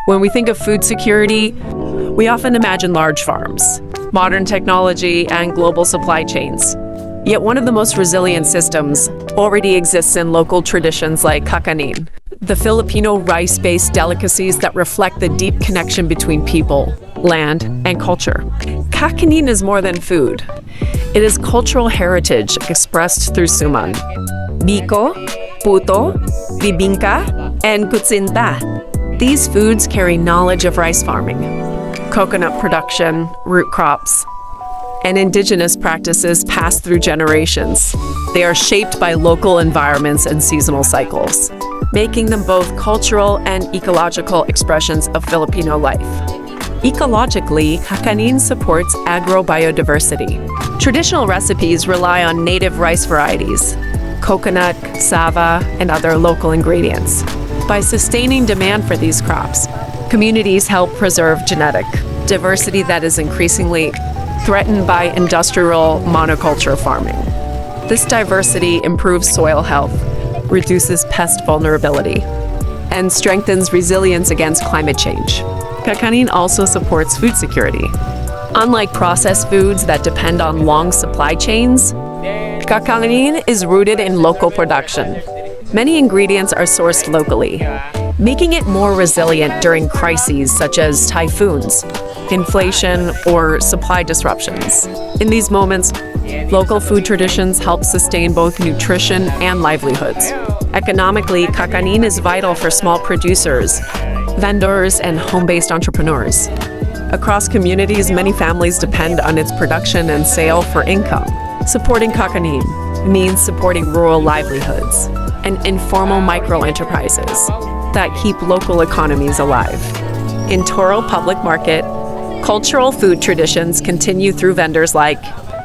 When we think of food security, we often imagine large farms, modern technology, and global supply chains. Yet one of the most resilient systems already exists in local traditions like kakanin, the Filipino rice-based delicacies that reflect the deep connection between people, land, and culture. Kakanin is more than food. It is cultural heritage expressed through suman, biko, puto, bibingka, and kutsinta. These foods carry knowledge of rice farming, coconut production, root crops, and indigenous practices passed through generations. They are shaped by local environments and seasonal cycles, making them both cultural and ecological expressions of Filipino life. Ecologically, kakanin supports agrobiodiversity. Traditional recipes rely on native rice varieties, coconut, cassava, and other local ingredients. By sustaining demand for these crops, communities help preserve genetic diversity that is increasingly threatened by industrial monoculture farming. This diversity improves soil health, reduces pest vulnerability, and strengthens resilience against climate change. Kakanin also supports food security. Unlike processed foods that depend on long supply chains, kakanin is rooted in local production. Many ingredients are sourced locally, making it more resilient during crises such as typhoons, inflation, or supply disruptions. In these moments, local food traditions help sustain both nutrition and livelihoods. Economically, kakanin is vital for small producers, vendors, and home-based entrepreneurs. Across communities, many families depend on its production and sale for income. Supporting kakanin means supporting rural livelihoods and informal micro-enterprises that keep local economies alive. In Toril Public Market, cultural food traditions continue through vendors like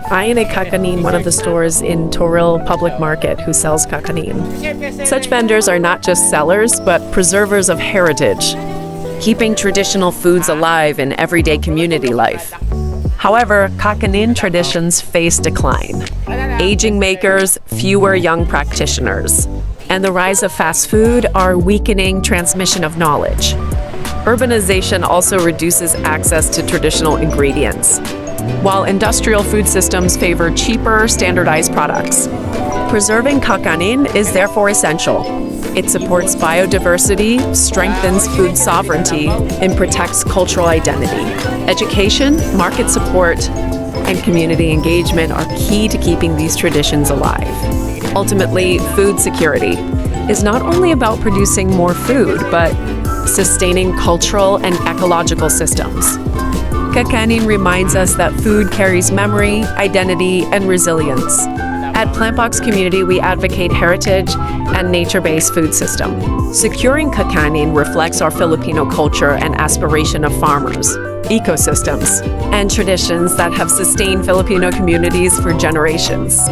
A Kakanin, one of the stores in Toril Public Market who sells kakanin. Such vendors are not just sellers, but preservers of heritage, keeping traditional foods alive in everyday community life. However, kakanin traditions face decline. Aging makers, fewer young practitioners, and the rise of fast food are weakening transmission of knowledge. Urbanization also reduces access to traditional ingredients, while industrial food systems favor cheaper, standardized products. Preserving kakanin is therefore essential. It supports biodiversity, strengthens food sovereignty, and protects cultural identity. Education, market support, and community engagement are key to keeping these traditions alive. Ultimately, food security is not only about producing more food, but sustaining cultural and ecological systems. Kakanin reminds us that food carries memory, identity, and resilience. At Plantbox community, we advocate heritage and nature-based food system. Securing kakanin reflects our Filipino culture and aspiration of farmers, ecosystems, and traditions that have sustained Filipino communities for generations.